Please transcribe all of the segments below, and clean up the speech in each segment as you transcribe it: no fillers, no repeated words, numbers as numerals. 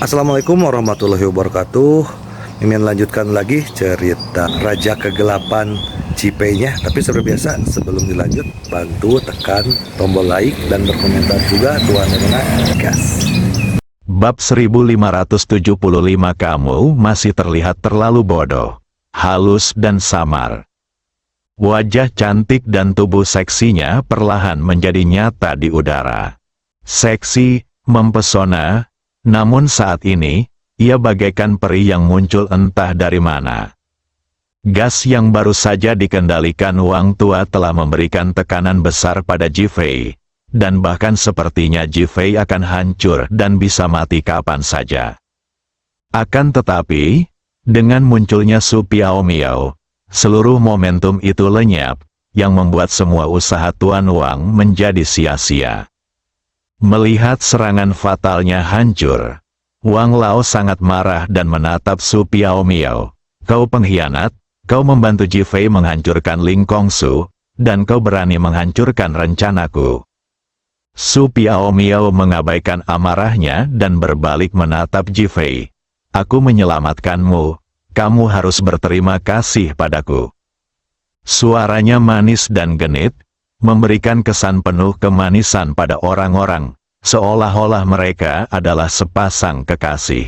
Assalamualaikum warahmatullahi wabarakatuh. Mimin lanjutkan lagi cerita Raja Kegelapan Cipenya. Tapi seperti biasa, sebelum dilanjut, bantu tekan tombol like dan berkomentar juga Tuan Rena gas. Bab 1575. Kamu masih terlihat terlalu bodoh, halus dan samar. Wajah cantik dan tubuh seksinya perlahan menjadi nyata di udara. Seksi, mempesona, namun saat ini, ia bagaikan peri yang muncul entah dari mana. Gas yang baru saja dikendalikan Wang Tua telah memberikan tekanan besar pada Jifei, dan bahkan sepertinya Jifei akan hancur dan bisa mati kapan saja. Akan tetapi, dengan munculnya Su Piaomiao, seluruh momentum itu lenyap, yang membuat semua usaha Tuan Wang menjadi sia-sia. Melihat serangan fatalnya hancur, Wang Lao sangat marah dan menatap Su Piaomiao. Kau pengkhianat, kau membantu Jifei menghancurkan Ling Kongsu, dan kau berani menghancurkan rencanaku. Su Piaomiao mengabaikan amarahnya dan berbalik menatap Jifei. Aku menyelamatkanmu, kamu harus berterima kasih padaku. Suaranya manis dan genit, memberikan kesan penuh kemanisan pada orang-orang, seolah-olah mereka adalah sepasang kekasih.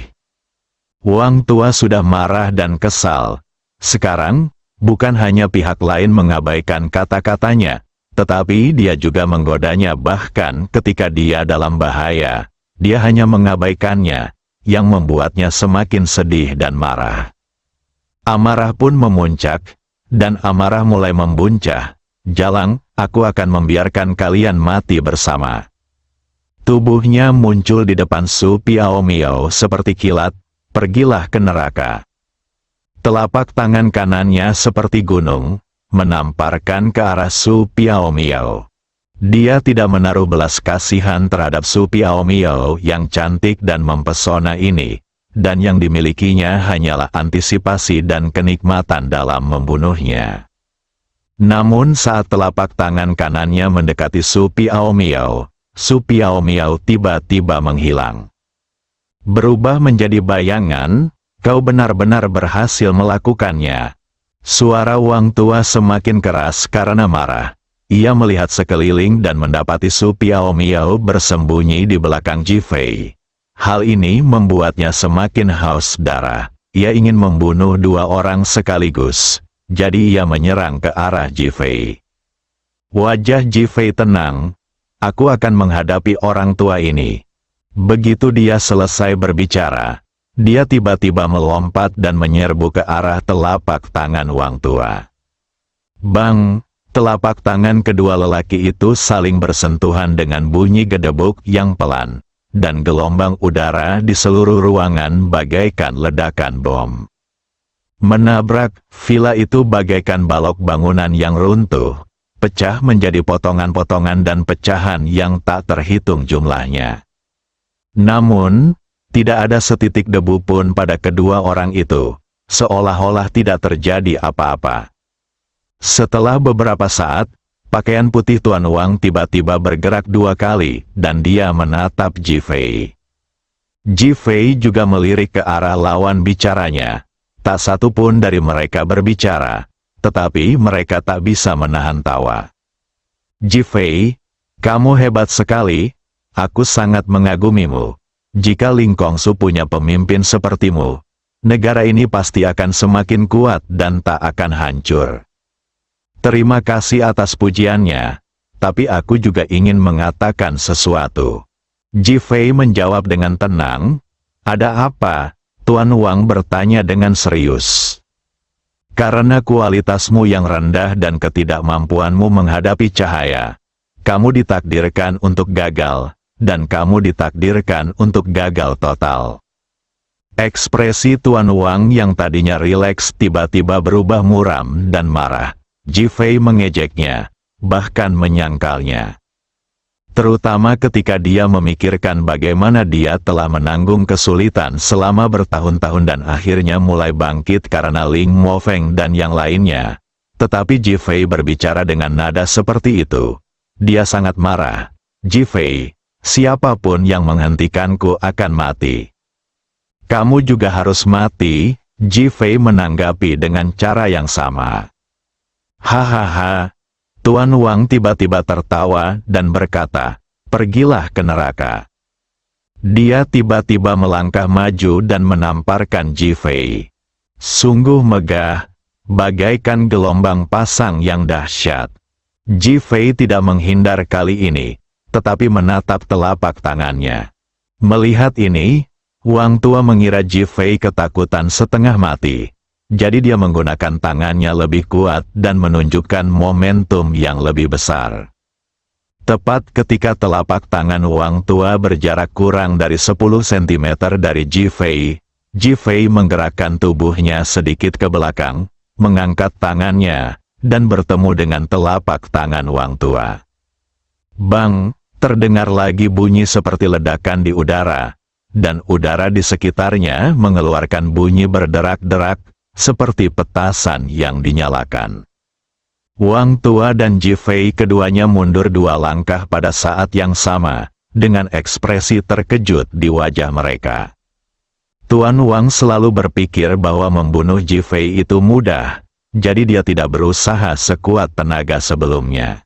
Wang Tua sudah marah dan kesal. Sekarang, bukan hanya pihak lain mengabaikan kata-katanya, tetapi dia juga menggodanya bahkan ketika dia dalam bahaya. Dia hanya mengabaikannya, yang membuatnya semakin sedih dan marah. Amarah pun memuncak, dan amarah mulai membuncah. Jalang, aku akan membiarkan kalian mati bersama. Tubuhnya muncul di depan Su Piaomiao seperti kilat, pergilah ke neraka. Telapak tangan kanannya seperti gunung, menamparkan ke arah Su Piaomiao. Dia tidak menaruh belas kasihan terhadap Su Piaomiao yang cantik dan mempesona ini, dan yang dimilikinya hanyalah antisipasi dan kenikmatan dalam membunuhnya. Namun saat telapak tangan kanannya mendekati Su Piaomiao tiba-tiba menghilang. Berubah menjadi bayangan, kau benar-benar berhasil melakukannya. Suara Wang Tua semakin keras karena marah. Ia melihat sekeliling dan mendapati Su Piaomiao bersembunyi di belakang Jifei. Hal ini membuatnya semakin haus darah. Ia ingin membunuh dua orang sekaligus. Jadi ia menyerang ke arah Jifei. Wajah Jifei tenang. Aku akan menghadapi orang tua ini. Begitu dia selesai berbicara, dia tiba-tiba melompat dan menyerbu ke arah telapak tangan Wang Tua. Bang! Telapak tangan kedua lelaki itu saling bersentuhan dengan bunyi gedebuk yang pelan, dan gelombang udara di seluruh ruangan bagaikan ledakan bom. Menabrak, villa itu bagaikan balok bangunan yang runtuh, pecah menjadi potongan-potongan dan pecahan yang tak terhitung jumlahnya. Namun, tidak ada setitik debu pun pada kedua orang itu, seolah-olah tidak terjadi apa-apa. Setelah beberapa saat, pakaian putih Tuan Wang tiba-tiba bergerak dua kali, dan dia menatap Jifei. Jifei juga melirik ke arah lawan bicaranya. Tak satu pun dari mereka berbicara, tetapi mereka tak bisa menahan tawa. Jifei, kamu hebat sekali, aku sangat mengagumimu. Jika Ling Kongsu punya pemimpin sepertimu, negara ini pasti akan semakin kuat dan tak akan hancur. Terima kasih atas pujiannya, tapi aku juga ingin mengatakan sesuatu. Jifei menjawab dengan tenang, ada apa? Tuan Wang bertanya dengan serius. Karena kualitasmu yang rendah dan ketidakmampuanmu menghadapi cahaya, kamu ditakdirkan untuk gagal, dan kamu ditakdirkan untuk gagal total. Ekspresi Tuan Wang yang tadinya rileks tiba-tiba berubah muram dan marah. Jifei mengejeknya, bahkan menyangkalnya. Terutama ketika dia memikirkan bagaimana dia telah menanggung kesulitan selama bertahun-tahun dan akhirnya mulai bangkit karena Ling Mofeng dan yang lainnya. Tetapi Jifei berbicara dengan nada seperti itu. Dia sangat marah. Jifei, siapapun yang menghentikanku akan mati. Kamu juga harus mati, Ji Fei menanggapi dengan cara yang sama. Hahaha, Tuan Wang tiba-tiba tertawa dan berkata, pergilah ke neraka. Dia tiba-tiba melangkah maju dan menamparkan Ji Fei. Sungguh megah, bagaikan gelombang pasang yang dahsyat. Ji Fei tidak menghindar kali ini, tetapi menatap telapak tangannya. Melihat ini, Wang Tua mengira Ji Fei ketakutan setengah mati. Jadi dia menggunakan tangannya lebih kuat dan menunjukkan momentum yang lebih besar. Tepat ketika telapak tangan Wang Tua berjarak kurang dari 10 cm dari Ji Fei menggerakkan tubuhnya sedikit ke belakang, mengangkat tangannya, dan bertemu dengan telapak tangan Wang Tua. Bang, terdengar lagi bunyi seperti ledakan di udara, dan udara di sekitarnya mengeluarkan bunyi berderak-derak, seperti petasan yang dinyalakan. Wang Tua dan Ji Fei keduanya mundur 2 langkah pada saat yang sama, dengan ekspresi terkejut di wajah mereka. Tuan Wang selalu berpikir bahwa membunuh Ji Fei itu mudah, jadi dia tidak berusaha sekuat tenaga sebelumnya.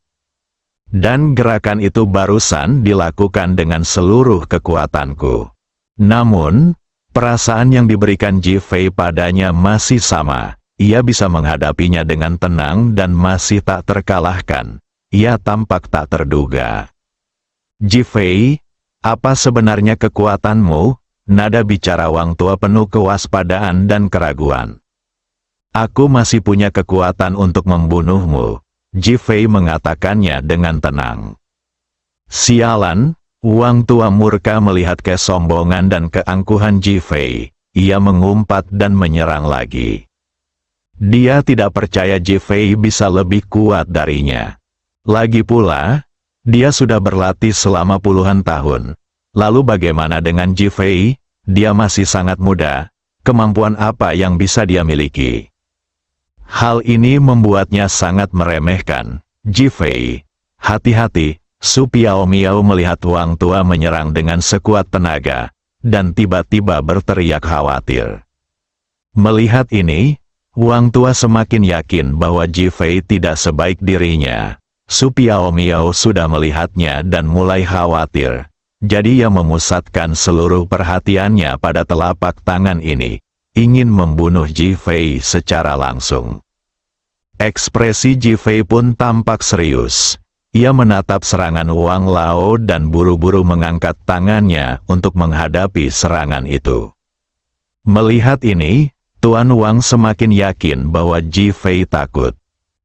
Dan gerakan itu barusan dilakukan dengan seluruh kekuatanku. Namun, perasaan yang diberikan Ji Fei padanya masih sama. Ia bisa menghadapinya dengan tenang dan masih tak terkalahkan. Ia tampak tak terduga. Ji Fei, apa sebenarnya kekuatanmu? Nada bicara Wang Tua penuh kewaspadaan dan keraguan. Aku masih punya kekuatan untuk membunuhmu, Ji Fei mengatakannya dengan tenang. Sialan, Wang Tua murka melihat kesombongan dan keangkuhan Ji Fei. Ia mengumpat dan menyerang lagi. Dia tidak percaya Ji Fei bisa lebih kuat darinya. Lagi pula, dia sudah berlatih selama puluhan tahun. Lalu bagaimana dengan Ji Fei? Dia masih sangat muda. Kemampuan apa yang bisa dia miliki? Hal ini membuatnya sangat meremehkan. Ji Fei, hati-hati. Su Piaomiao melihat Wang Tua menyerang dengan sekuat tenaga, dan tiba-tiba berteriak khawatir. Melihat ini, Wang Tua semakin yakin bahwa Ji Fei tidak sebaik dirinya. Su Piaomiao sudah melihatnya dan mulai khawatir. Jadi ia memusatkan seluruh perhatiannya pada telapak tangan ini, ingin membunuh Ji Fei secara langsung. Ekspresi Ji Fei pun tampak serius. Ia menatap serangan Wang Lao dan buru-buru mengangkat tangannya untuk menghadapi serangan itu. Melihat ini, Tuan Wang semakin yakin bahwa Ji Fei takut.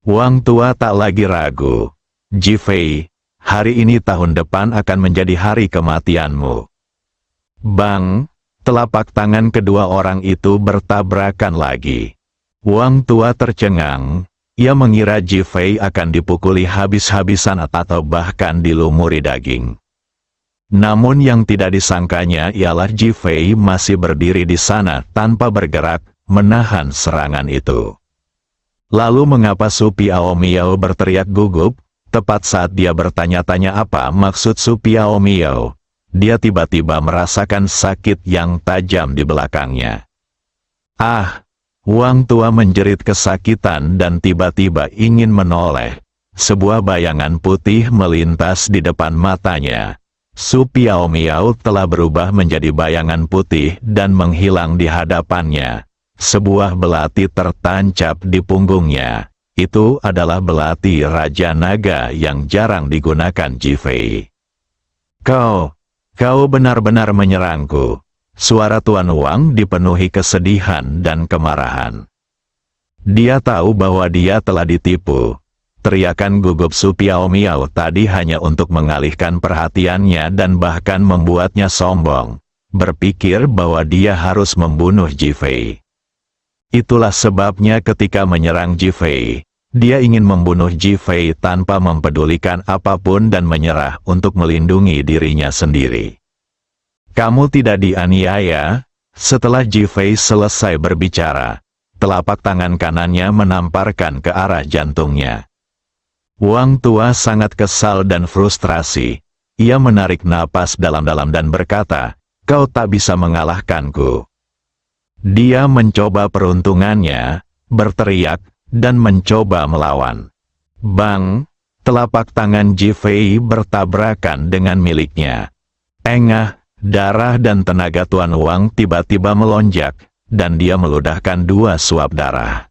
Wang Tua tak lagi ragu. Ji Fei, hari ini tahun depan akan menjadi hari kematianmu. Bang, telapak tangan kedua orang itu bertabrakan lagi. Wang Tua tercengang. Ia mengira Ji Fei akan dipukuli habis-habisan atau bahkan dilumuri daging. Namun yang tidak disangkanya ialah Ji Fei masih berdiri di sana tanpa bergerak, menahan serangan itu. Lalu mengapa Su Piaomiao berteriak gugup? Tepat saat dia bertanya-tanya apa maksud Su Piaomiao, dia tiba-tiba merasakan sakit yang tajam di belakangnya. Ah! Wang Tua menjerit kesakitan dan tiba-tiba ingin menoleh. Sebuah bayangan putih melintas di depan matanya. Su Piaomiao telah berubah menjadi bayangan putih dan menghilang di hadapannya. Sebuah belati tertancap di punggungnya. Itu adalah belati Raja Naga yang jarang digunakan Ji Fei. Kau benar-benar menyerangku. Suara Tuan Wang dipenuhi kesedihan dan kemarahan. Dia tahu bahwa dia telah ditipu. Teriakan gugup Su Piaomiao tadi hanya untuk mengalihkan perhatiannya dan bahkan membuatnya sombong, berpikir bahwa dia harus membunuh Ji Fei. Itulah sebabnya ketika menyerang Ji Fei, dia ingin membunuh Ji Fei tanpa mempedulikan apapun dan menyerah untuk melindungi dirinya sendiri. Kamu tidak dianiaya? Setelah Ji Fei selesai berbicara, telapak tangan kanannya menamparkan ke arah jantungnya. Wang Tua sangat kesal dan frustrasi. Ia menarik napas dalam-dalam dan berkata, kau tak bisa mengalahkanku. Dia mencoba peruntungannya, berteriak, dan mencoba melawan. Bang! Telapak tangan Ji Fei bertabrakan dengan miliknya. Engah, darah dan tenaga Tuan Wang tiba-tiba melonjak, dan dia meludahkan 2 suap darah.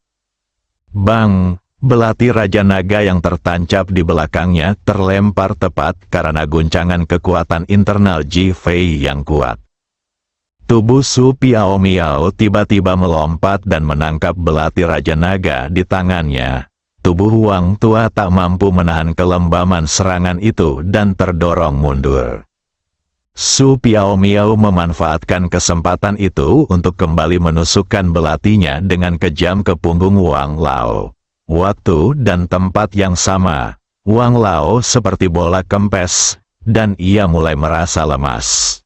Bang! Belati Raja Naga yang tertancap di belakangnya terlempar tepat karena guncangan kekuatan internal Ji Fei yang kuat. Tubuh Su Piao Miao tiba-tiba melompat dan menangkap belati Raja Naga di tangannya. Tubuh Wang Tua tak mampu menahan kelembaman serangan itu dan terdorong mundur. Su Piao Miao memanfaatkan kesempatan itu untuk kembali menusukkan belatinya dengan kejam ke punggung Wang Lao. Waktu dan tempat yang sama, Wang Lao seperti bola kempes, dan ia mulai merasa lemas.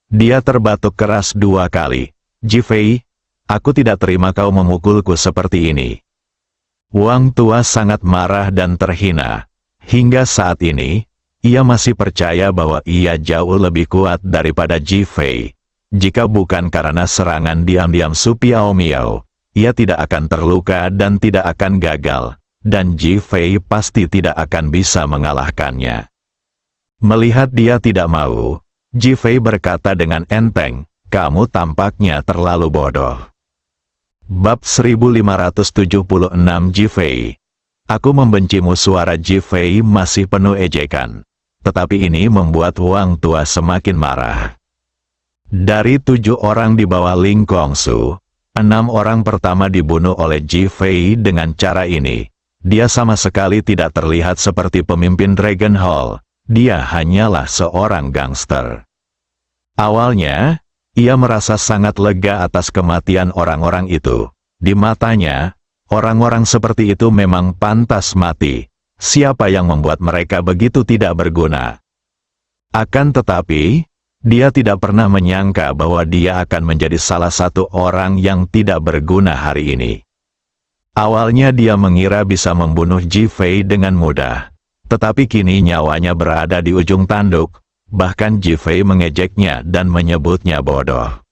Dia terbatuk keras 2 kali. Ji Fei, aku tidak terima kau memukulku seperti ini. Wang Tua sangat marah dan terhina. Hingga saat ini, ia masih percaya bahwa ia jauh lebih kuat daripada Ji Fei. Jika bukan karena serangan diam-diam Su Piao Miao, ia tidak akan terluka dan tidak akan gagal, dan Ji Fei pasti tidak akan bisa mengalahkannya. Melihat dia tidak mau, Ji Fei berkata dengan enteng, kamu tampaknya terlalu bodoh. Bab 1576 Ji Fei. Aku membencimu. Suara Ji Fei masih penuh ejekan. Tetapi ini membuat Wang Tua semakin marah. Dari 7 orang di bawah Ling Gongsu, 6 orang pertama dibunuh oleh Ji Fei dengan cara ini. Dia sama sekali tidak terlihat seperti pemimpin Dragon Hall. Dia hanyalah seorang gangster. Awalnya, ia merasa sangat lega atas kematian orang-orang itu. Di matanya, orang-orang seperti itu memang pantas mati. Siapa yang membuat mereka begitu tidak berguna? Akan tetapi, dia tidak pernah menyangka bahwa dia akan menjadi salah satu orang yang tidak berguna hari ini. Awalnya dia mengira bisa membunuh Ji Fei dengan mudah. Tetapi kini nyawanya berada di ujung tanduk, bahkan Ji Fei mengejeknya dan menyebutnya bodoh.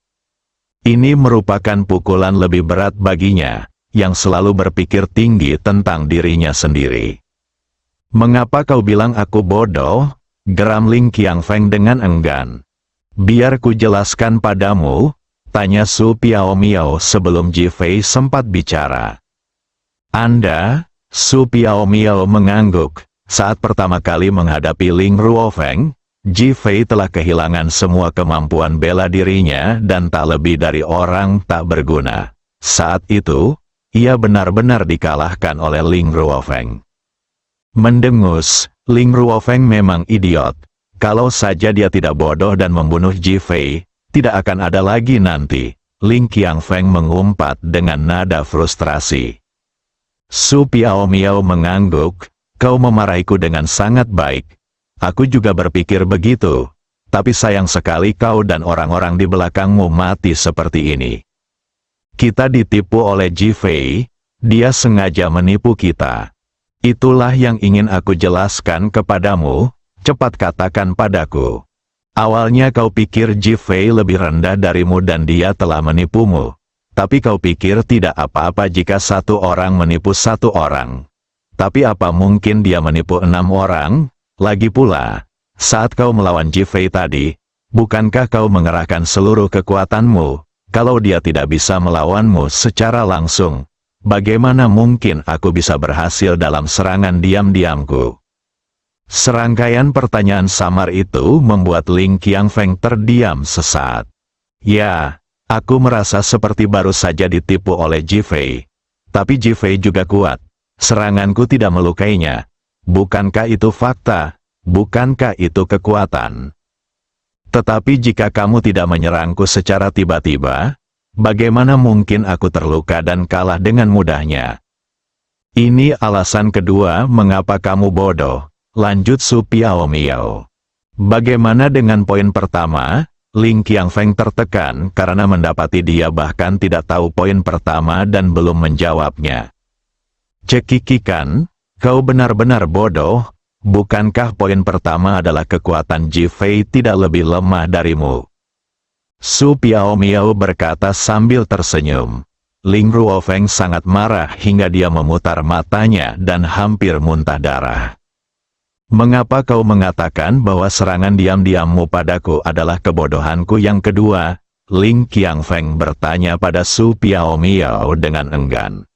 Ini merupakan pukulan lebih berat baginya, yang selalu berpikir tinggi tentang dirinya sendiri. Mengapa kau bilang aku bodoh? Geram Ling Qiangfeng dengan enggan. Biar ku jelaskan padamu, tanya Su Piao Miao sebelum Ji Fei sempat bicara. Anda, Su Piao Miao mengangguk. Saat pertama kali menghadapi Ling Ruofeng, Ji Fei telah kehilangan semua kemampuan bela dirinya dan tak lebih dari orang tak berguna. Saat itu, ia benar-benar dikalahkan oleh Ling Ruofeng. Mendengus, Ling Ruofeng memang idiot. Kalau saja dia tidak bodoh dan membunuh Ji Fei, tidak akan ada lagi nanti. Ling Qiangfeng mengumpat dengan nada frustrasi. Su Piao Miao mengangguk, kau memarahiku dengan sangat baik. Aku juga berpikir begitu. Tapi sayang sekali kau dan orang-orang di belakangmu mati seperti ini. Kita ditipu oleh Ji Fei, dia sengaja menipu kita. Itulah yang ingin aku jelaskan kepadamu. Cepat katakan padaku. Awalnya kau pikir Ji Fei lebih rendah darimu dan dia telah menipumu. Tapi kau pikir tidak apa-apa jika 1 orang menipu 1 orang. Tapi apa mungkin dia menipu 6 orang? Lagi pula, saat kau melawan Ji Fei tadi, bukankah kau mengerahkan seluruh kekuatanmu? Kalau dia tidak bisa melawanmu secara langsung, bagaimana mungkin aku bisa berhasil dalam serangan diam-diamku? Serangkaian pertanyaan samar itu membuat Ling Qiangfeng terdiam sesaat. Ya, aku merasa seperti baru saja ditipu oleh Ji Fei. Tapi Ji Fei juga kuat. Seranganku tidak melukainya. Bukankah itu fakta? Bukankah itu kekuatan? Tetapi jika kamu tidak menyerangku secara tiba-tiba, bagaimana mungkin aku terluka dan kalah dengan mudahnya? Ini alasan kedua mengapa kamu bodoh. Lanjut Su Piao Miao. Bagaimana dengan poin pertama? Ling Qiangfeng tertekan karena mendapati dia bahkan tidak tahu poin pertama dan belum menjawabnya. Cekikikan, kau benar-benar bodoh. Bukankah poin pertama adalah kekuatan Ji Fei tidak lebih lemah darimu? Su Piaomiao berkata sambil tersenyum. Ling Ruofeng sangat marah hingga dia memutar matanya dan hampir muntah darah. Mengapa kau mengatakan bahwa serangan diam-diammu padaku adalah kebodohanku yang kedua? Ling Qiangfeng bertanya pada Su Piaomiao dengan enggan.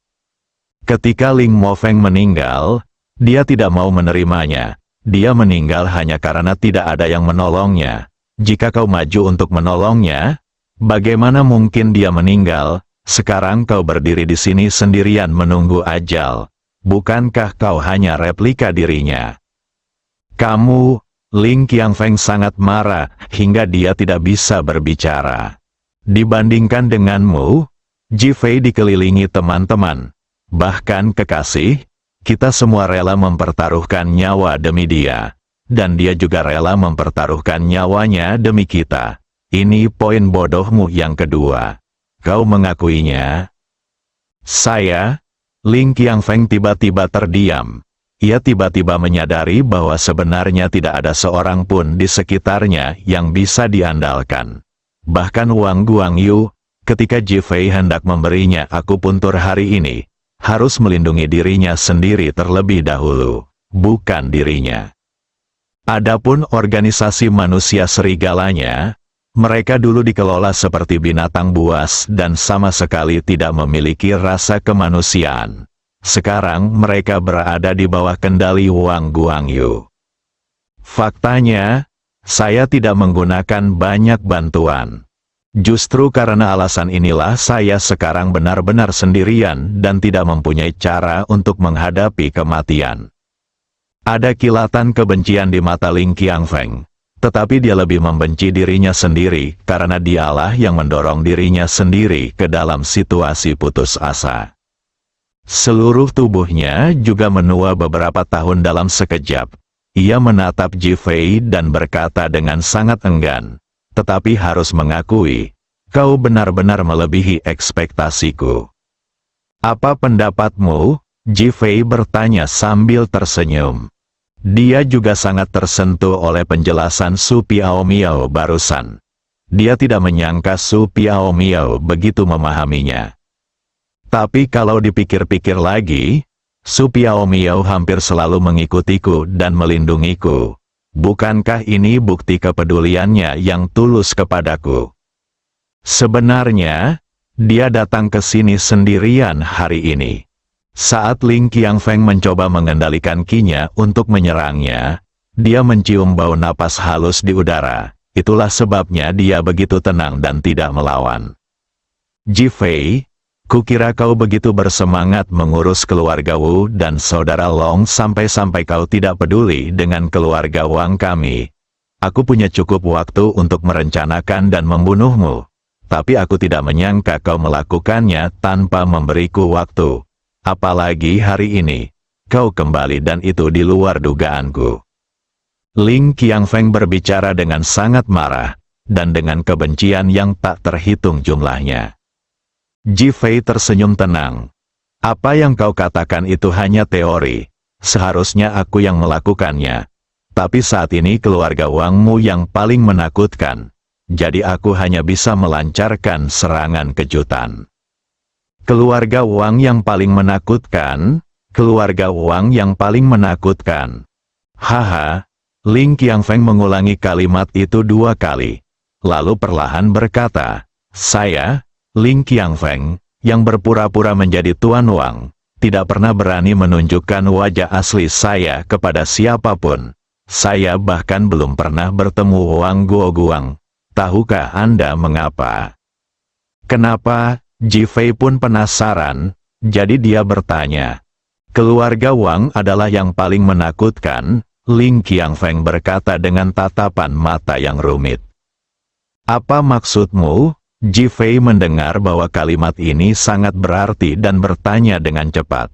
Ketika Ling Mofeng meninggal, dia tidak mau menerimanya. Dia meninggal hanya karena tidak ada yang menolongnya. Jika kau maju untuk menolongnya, bagaimana mungkin dia meninggal? Sekarang kau berdiri di sini sendirian menunggu ajal. Bukankah kau hanya replika dirinya? Kamu, Ling Qiangfeng sangat marah hingga dia tidak bisa berbicara. Dibandingkan denganmu, Ji Fei dikelilingi teman-teman, bahkan kekasih, kita semua rela mempertaruhkan nyawa demi dia. Dan dia juga rela mempertaruhkan nyawanya demi kita. Ini poin bodohmu yang kedua. Kau mengakuinya? Saya, Ling Qiangfeng tiba-tiba terdiam. Ia tiba-tiba menyadari bahwa sebenarnya tidak ada seorang pun di sekitarnya yang bisa diandalkan. Bahkan Wang Guangyu, ketika Ji Fei hendak memberinya akupuntur hari ini, harus melindungi dirinya sendiri terlebih dahulu, bukan dirinya. Adapun organisasi manusia serigalanya, mereka dulu dikelola seperti binatang buas dan sama sekali tidak memiliki rasa kemanusiaan. Sekarang mereka berada di bawah kendali Wang Guangyu. Faktanya, saya tidak menggunakan banyak bantuan. Justru karena alasan inilah saya sekarang benar-benar sendirian dan tidak mempunyai cara untuk menghadapi kematian. Ada kilatan kebencian di mata Ling Qiangfeng. Tetapi dia lebih membenci dirinya sendiri karena dialah yang mendorong dirinya sendiri ke dalam situasi putus asa. Seluruh tubuhnya juga menua beberapa tahun dalam sekejap. Ia menatap Ji Fei dan berkata dengan sangat enggan, tetapi harus mengakui, kau benar-benar melebihi ekspektasiku. Apa pendapatmu? Ji Fei bertanya sambil tersenyum. Dia juga sangat tersentuh oleh penjelasan Su Piaomiao barusan. Dia tidak menyangka Su Piaomiao begitu memahaminya. Tapi kalau dipikir-pikir lagi, Su Piaomiao hampir selalu mengikutiku dan melindungiku. Bukankah ini bukti kepeduliannya yang tulus kepadaku? Sebenarnya, dia datang ke sini sendirian hari ini. Saat Ling Qiangfeng mencoba mengendalikan Qi-nya untuk menyerangnya, dia mencium bau napas halus di udara. Itulah sebabnya dia begitu tenang dan tidak melawan. Ji Fei, kukira kau begitu bersemangat mengurus keluarga Wu dan saudara Long sampai-sampai kau tidak peduli dengan keluarga Wang kami. Aku punya cukup waktu untuk merencanakan dan membunuhmu. Tapi aku tidak menyangka kau melakukannya tanpa memberiku waktu. Apalagi hari ini, kau kembali dan itu di luar dugaanku. Ling Qiangfeng berbicara dengan sangat marah, dan dengan kebencian yang tak terhitung jumlahnya. Ji Fei tersenyum tenang. Apa yang kau katakan itu hanya teori, seharusnya aku yang melakukannya. Tapi saat ini keluarga Wangmu yang paling menakutkan, jadi aku hanya bisa melancarkan serangan kejutan. Keluarga Wang yang paling menakutkan, keluarga Wang yang paling menakutkan. Haha, Ling Qiangfeng mengulangi kalimat itu 2 kali, lalu perlahan berkata, saya, Ling Qiangfeng, yang berpura-pura menjadi Tuan Wang, tidak pernah berani menunjukkan wajah asli saya kepada siapapun. Saya bahkan belum pernah bertemu Wang Guoguang. Tahukah Anda mengapa? Kenapa? Ji Fei pun penasaran, jadi dia bertanya. Keluarga Wang adalah yang paling menakutkan, Ling Qiangfeng berkata dengan tatapan mata yang rumit. Apa maksudmu? Ji Fei mendengar bahwa kalimat ini sangat berarti dan bertanya dengan cepat.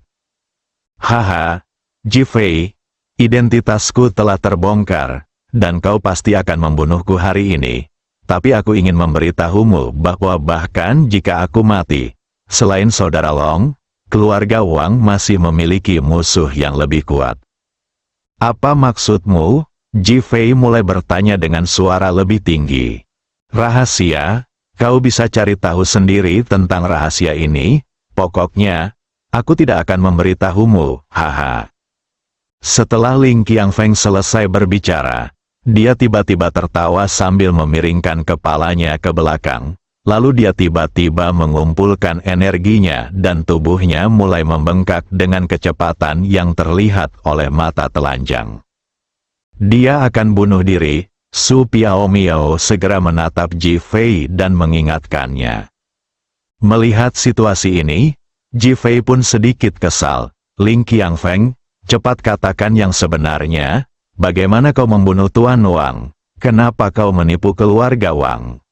Haha, Ji Fei, identitasku telah terbongkar, dan kau pasti akan membunuhku hari ini. Tapi aku ingin memberitahumu bahwa bahkan jika aku mati, selain saudara Long, keluarga Wang masih memiliki musuh yang lebih kuat. Apa maksudmu? Ji Fei mulai bertanya dengan suara lebih tinggi. Rahasia? Kau bisa cari tahu sendiri tentang rahasia ini, pokoknya, aku tidak akan memberitahumu, haha. Setelah Ling Qiangfeng selesai berbicara, dia tiba-tiba tertawa sambil memiringkan kepalanya ke belakang. Lalu dia tiba-tiba mengumpulkan energinya dan tubuhnya mulai membengkak dengan kecepatan yang terlihat oleh mata telanjang. Dia akan bunuh diri. Su Piaomiao segera menatap Ji Fei dan mengingatkannya. Melihat situasi ini, Ji Fei pun sedikit kesal. Ling Qiangfeng, cepat katakan yang sebenarnya. Bagaimana kau membunuh Tuan Wang? Kenapa kau menipu keluarga Wang?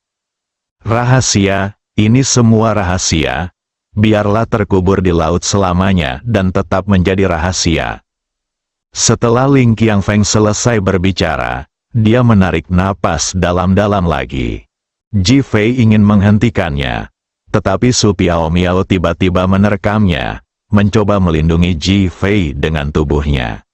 Rahasia, ini semua rahasia. Biarlah terkubur di laut selamanya dan tetap menjadi rahasia. Setelah Ling Qiangfeng selesai berbicara, dia menarik napas dalam-dalam lagi. Ji Fei ingin menghentikannya, tetapi Su Piaomiao tiba-tiba menerkamnya, mencoba melindungi Ji Fei dengan tubuhnya.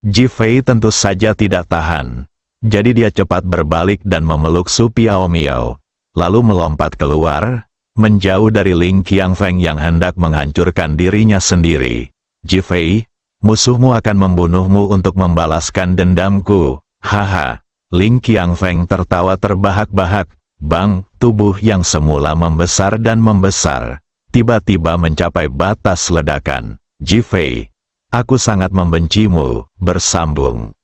Ji Fei tentu saja tidak tahan, jadi dia cepat berbalik dan memeluk Su Piaomiao, lalu melompat keluar, menjauh dari Ling Qiangfeng yang hendak menghancurkan dirinya sendiri. Ji Fei, musuhmu akan membunuhmu untuk membalaskan dendamku, haha. Ling Qiangfeng tertawa terbahak-bahak. Bang, tubuh yang semula membesar dan membesar, tiba-tiba mencapai batas ledakan. Ji Fei, aku sangat membencimu, bersambung.